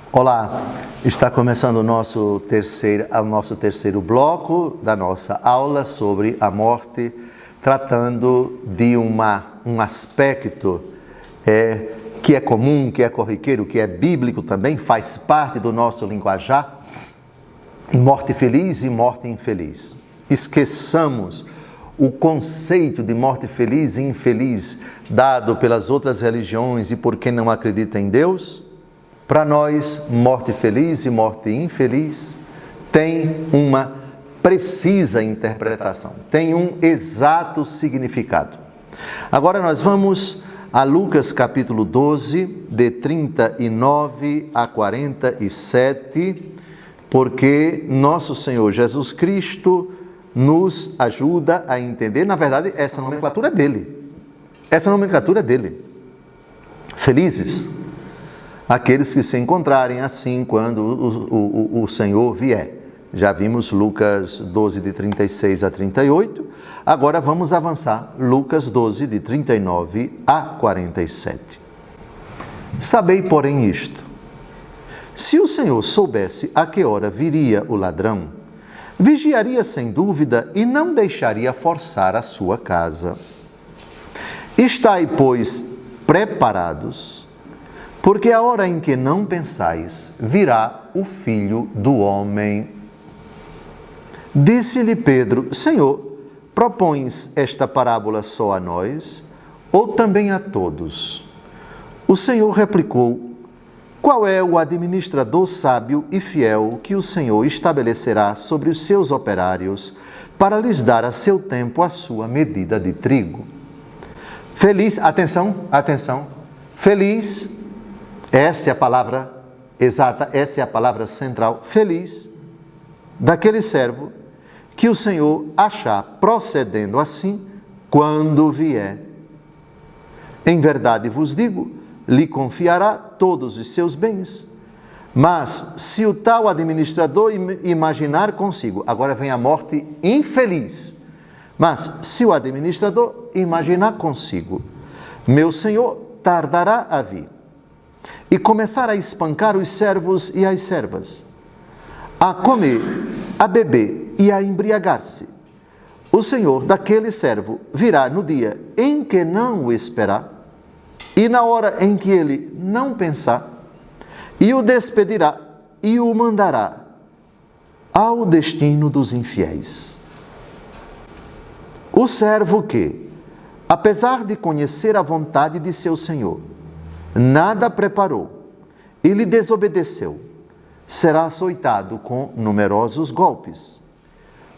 Olá, está começando o nosso terceiro bloco da nossa aula sobre a morte, tratando de um aspecto que é comum, que é corriqueiro, que é bíblico também, faz parte do nosso linguajar, morte feliz e morte infeliz. Esqueçamos o conceito de morte feliz e infeliz dado pelas outras religiões e por quem não acredita em Deus. Para nós, morte feliz e morte infeliz tem uma precisa interpretação, tem um exato significado. Agora nós vamos a Lucas capítulo 12, de 39 a 47, porque nosso Senhor Jesus Cristo nos ajuda a entender, na verdade, essa nomenclatura é dele. Essa nomenclatura é dele. Felizes aqueles que se encontrarem assim quando o Senhor vier. Já vimos Lucas 12, de 36 a 38. Agora vamos avançar. Lucas 12, de 39 a 47. Sabei, porém, isto: se o Senhor soubesse a que hora viria o ladrão, vigiaria sem dúvida e não deixaria forçar a sua casa. Estai, pois, preparados, porque a hora em que não pensais, virá o Filho do Homem. Disse-lhe Pedro: Senhor, propões esta parábola só a nós, ou também a todos? O Senhor replicou: qual é o administrador sábio e fiel que o Senhor estabelecerá sobre os seus operários, para lhes dar a seu tempo a sua medida de trigo? Feliz, atenção, feliz, essa é a palavra exata, essa é a palavra central, feliz daquele servo que o Senhor achar procedendo assim quando vier. Em verdade vos digo, lhe confiará todos os seus bens. Mas se o tal administrador imaginar consigo, agora vem a morte infeliz, mas se o administrador imaginar consigo, meu Senhor tardará a vir, e começar a espancar os servos e as servas, a comer, a beber e a embriagar-se, o Senhor daquele servo virá no dia em que não o esperar, e na hora em que ele não pensar, e o despedirá e o mandará ao destino dos infiéis. O servo que, apesar de conhecer a vontade de seu Senhor, nada preparou e lhe desobedeceu, será açoitado com numerosos golpes.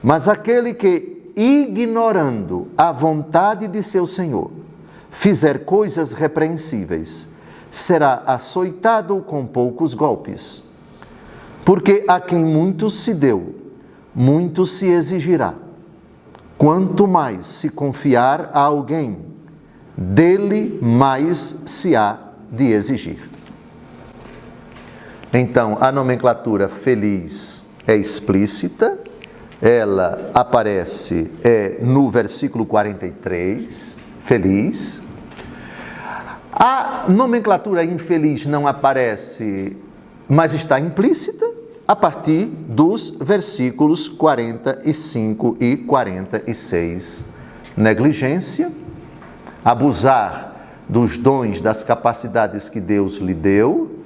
Mas aquele que, ignorando a vontade de seu Senhor, fizer coisas repreensíveis, será açoitado com poucos golpes. Porque a quem muito se deu, muito se exigirá. Quanto mais se confiar a alguém, dele mais se há de exigir. Então, a nomenclatura feliz é explícita, ela aparece no versículo 43, feliz. A nomenclatura infeliz não aparece, mas está implícita a partir dos versículos 45 e 46. Negligência, abusar dos dons, das capacidades que Deus lhe deu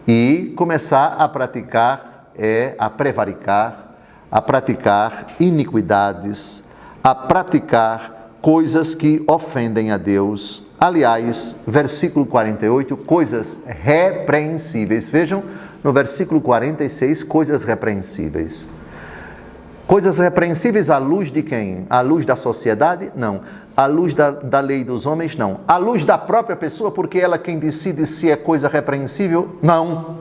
e começar a praticar, a prevaricar, a praticar iniquidades, a praticar coisas que ofendem a Deus. Aliás, versículo 48, coisas repreensíveis. Vejam no versículo 46, coisas repreensíveis. Coisas repreensíveis à luz de quem? À luz da sociedade? Não. À luz da lei dos homens? Não. À luz da própria pessoa, porque ela quem decide se é coisa repreensível? Não.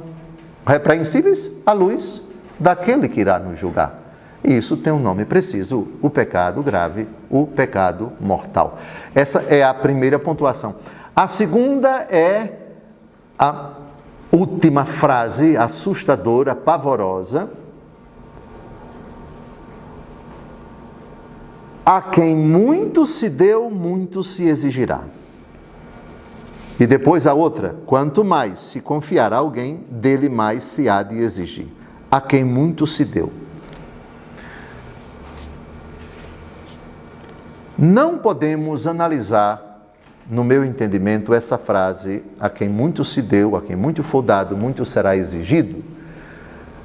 Repreensíveis à luz daquele que irá nos julgar. E isso tem um nome preciso, o pecado grave, o pecado mortal. Essa é a primeira pontuação. A segunda é a última frase assustadora, pavorosa. A quem muito se deu, muito se exigirá. E depois a outra: quanto mais se confiar a alguém, dele mais se há de exigir. A quem muito se deu. Não podemos analisar, no meu entendimento, essa frase, a quem muito se deu, a quem muito for dado, muito será exigido,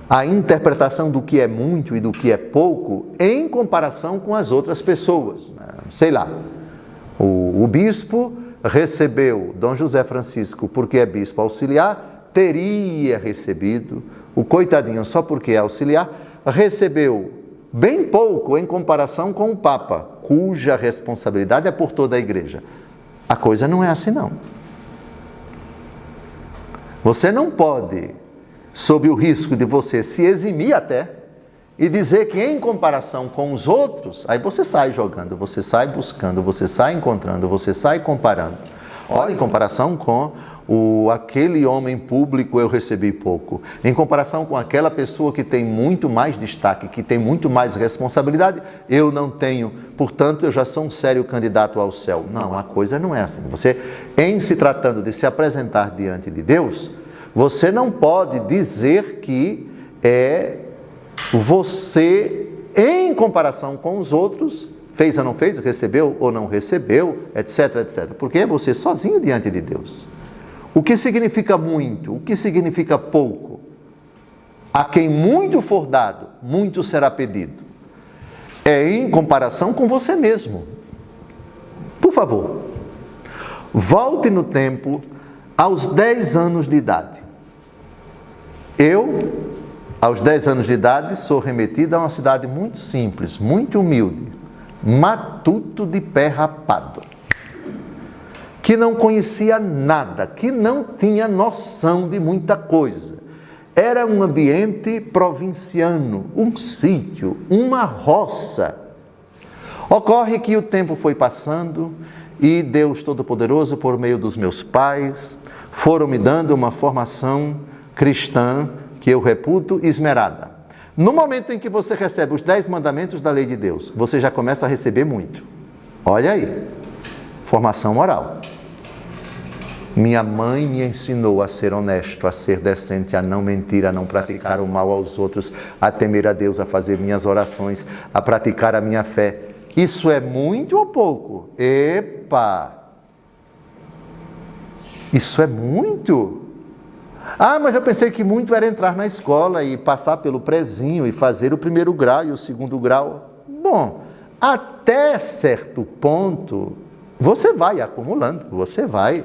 a interpretação do que é muito e do que é pouco em comparação com as outras pessoas. Sei lá, o bispo recebeu Dom José Francisco porque é bispo auxiliar, teria recebido, o coitadinho só porque é auxiliar, recebeu bem pouco em comparação com o Papa, cuja responsabilidade é por toda a igreja. A coisa não é assim, não. Você não pode, sob o risco de você se eximir até, e dizer que em comparação com os outros, aí você sai jogando, você sai buscando, você sai encontrando, você sai comparando. Olha, em comparação com aquele homem público eu recebi pouco. Em comparação com aquela pessoa que tem muito mais destaque, que tem muito mais responsabilidade, eu não tenho. Portanto, eu já sou um sério candidato ao céu. Não, a coisa não é assim. Você, em se tratando de se apresentar diante de Deus, você não pode dizer que você, em comparação com os outros, fez ou não fez, recebeu ou não recebeu, etc, etc. Porque é você sozinho diante de Deus. O que significa muito? O que significa pouco? A quem muito for dado, muito será pedido. É em comparação com você mesmo. Por favor, volte no tempo aos 10 anos de idade. Eu, aos 10 anos de idade, sou remetido a uma cidade muito simples, muito humilde, matuto de pé rapado, que não conhecia nada, que não tinha noção de muita coisa. Era um ambiente provinciano, um sítio, uma roça. Ocorre que o tempo foi passando e Deus Todo-Poderoso, por meio dos meus pais, foram me dando uma formação cristã que eu reputo esmerada. No momento em que você recebe os 10 mandamentos da lei de Deus, você já começa a receber muito. Olha aí, formação moral. Minha mãe me ensinou a ser honesto, a ser decente, a não mentir, a não praticar o mal aos outros, a temer a Deus, a fazer minhas orações, a praticar a minha fé. Isso é muito ou pouco? Epa! Isso é muito? Ah, mas eu pensei que muito era entrar na escola e passar pelo prezinho e fazer o primeiro grau e o segundo grau. Bom, até certo ponto, você vai acumulando, você vai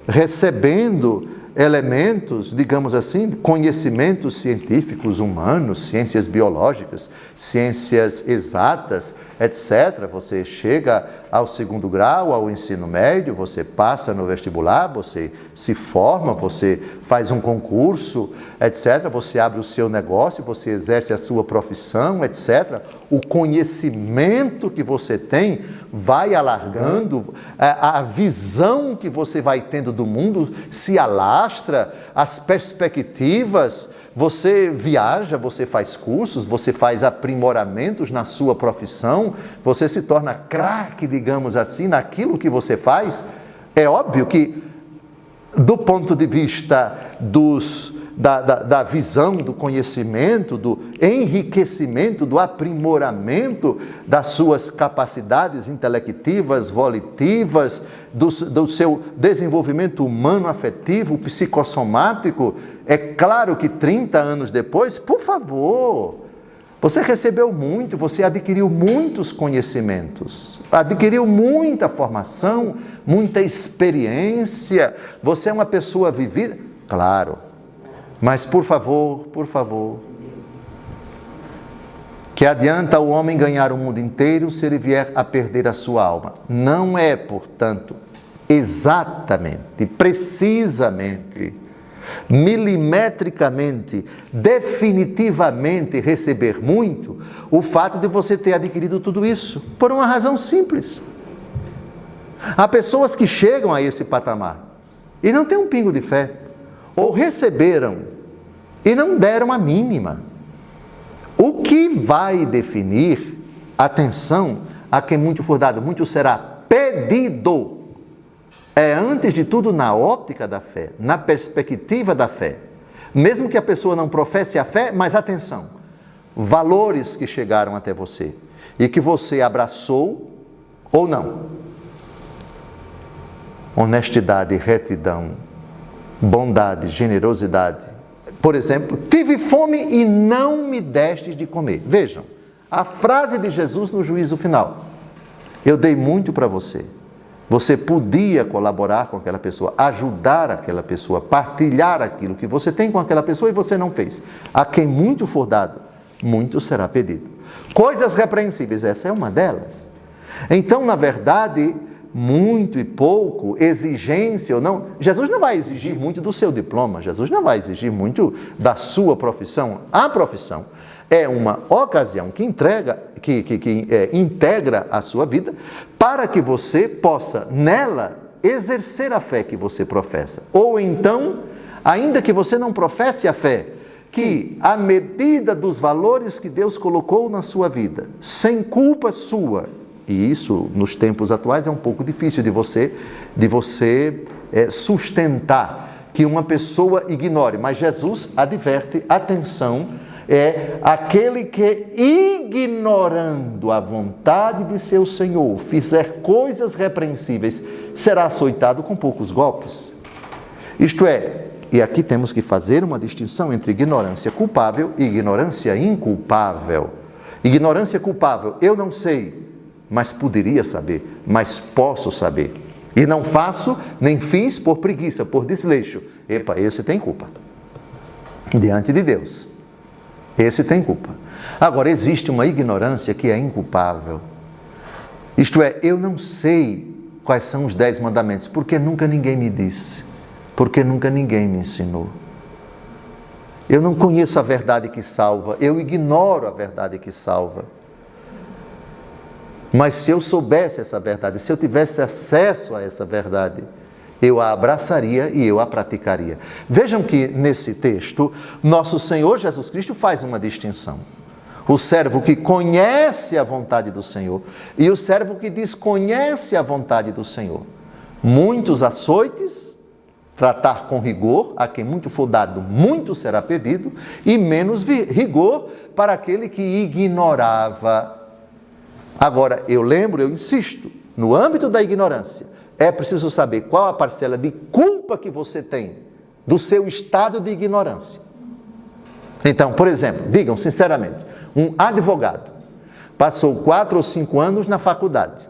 recebendo elementos, digamos assim, conhecimentos científicos, humanos, ciências biológicas, ciências exatas, etc. Você chega ao segundo grau, ao ensino médio, você passa no vestibular, você se forma, você faz um concurso, etc. Você abre o seu negócio, você exerce a sua profissão, etc. O conhecimento que você tem vai alargando, a visão que você vai tendo do mundo se alastra, as perspectivas, você viaja, você faz cursos, você faz aprimoramentos na sua profissão, você se torna craque, digamos assim, naquilo que você faz. É óbvio que, do ponto de vista da visão, do conhecimento, do enriquecimento, do aprimoramento das suas capacidades intelectivas, volitivas, do seu desenvolvimento humano, afetivo, psicossomático, é claro que 30 anos depois, por favor, você recebeu muito, você adquiriu muitos conhecimentos, adquiriu muita formação, muita experiência, você é uma pessoa vivida, claro. Mas, por favor, que adianta o homem ganhar o mundo inteiro se ele vier a perder a sua alma? Não é, portanto, exatamente, precisamente, milimetricamente, definitivamente receber muito, o fato de você ter adquirido tudo isso, por uma razão simples. Há pessoas que chegam a esse patamar e não têm um pingo de fé, ou receberam e não deram a mínima. O que vai definir, atenção, a quem muito for dado, muito será pedido. é antes de tudo na ótica da fé, na perspectiva da fé. Mesmo que a pessoa não professe a fé, mas atenção, valores que chegaram até você e que você abraçou ou não. Honestidade, retidão, bondade, generosidade. Por exemplo, tive fome e não me destes de comer. Vejam, a frase de Jesus no juízo final. Eu dei muito para você. Você podia colaborar com aquela pessoa, ajudar aquela pessoa, partilhar aquilo que você tem com aquela pessoa e você não fez. A quem muito for dado, muito será pedido. Coisas repreensíveis, essa é uma delas. Então, na verdade, muito e pouco, exigência ou não, Jesus não vai exigir muito do seu diploma, Jesus não vai exigir muito da sua profissão. A profissão é uma ocasião que integra a sua vida para que você possa, nela, exercer a fé que você professa. Ou então, ainda que você não professe a fé, que à medida dos valores que Deus colocou na sua vida, sem culpa sua, e isso nos tempos atuais é um pouco difícil de você sustentar, que uma pessoa ignore, mas Jesus adverte, atenção, é aquele que, ignorando a vontade de seu Senhor, fizer coisas repreensíveis, será açoitado com poucos golpes. Isto é, e aqui temos que fazer uma distinção entre ignorância culpável e ignorância inculpável. Ignorância culpável, eu não sei, mas poderia saber, mas posso saber. E não faço, nem fiz por preguiça, por desleixo. Epa, esse tem culpa diante de Deus. Esse tem culpa. Agora, existe uma ignorância que é inculpável. Isto é, eu não sei quais são os 10 mandamentos, porque nunca ninguém me disse, porque nunca ninguém me ensinou. Eu não conheço a verdade que salva, eu ignoro a verdade que salva. Mas se eu soubesse essa verdade, se eu tivesse acesso a essa verdade, eu a abraçaria e eu a praticaria. Vejam que nesse texto, nosso Senhor Jesus Cristo faz uma distinção. O servo que conhece a vontade do Senhor e o servo que desconhece a vontade do Senhor. Muitos açoites, tratar com rigor, a quem muito for dado, muito será pedido, e menos rigor para aquele que ignorava. Agora, eu insisto, no âmbito da ignorância, é preciso saber qual a parcela de culpa que você tem do seu estado de ignorância. Então, por exemplo, digam sinceramente, um advogado passou 4 ou 5 anos na faculdade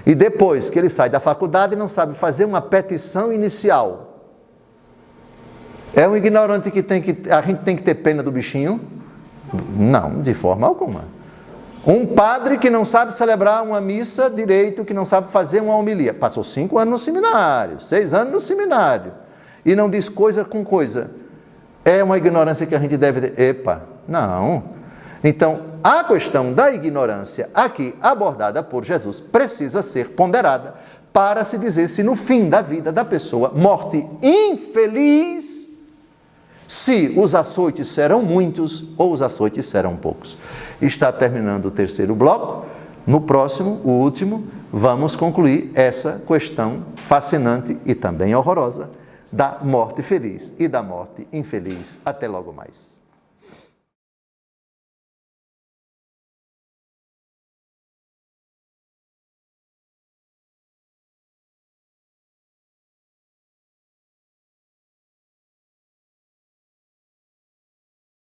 e depois que ele sai da faculdade não sabe fazer uma petição inicial. É um ignorante que a gente tem que ter pena do bichinho? Não, de forma alguma. Um padre que não sabe celebrar uma missa direito, que não sabe fazer uma homilia. Passou 5 anos no seminário, 6 anos no seminário, e não diz coisa com coisa. É uma ignorância que a gente deve ter. Epa, não. Então, a questão da ignorância aqui abordada por Jesus precisa ser ponderada para se dizer se no fim da vida da pessoa, morte infeliz, se os açoites serão muitos ou os açoites serão poucos. Está terminando o terceiro bloco. No próximo, o último, vamos concluir essa questão fascinante e também horrorosa da morte feliz e da morte infeliz. Até logo mais.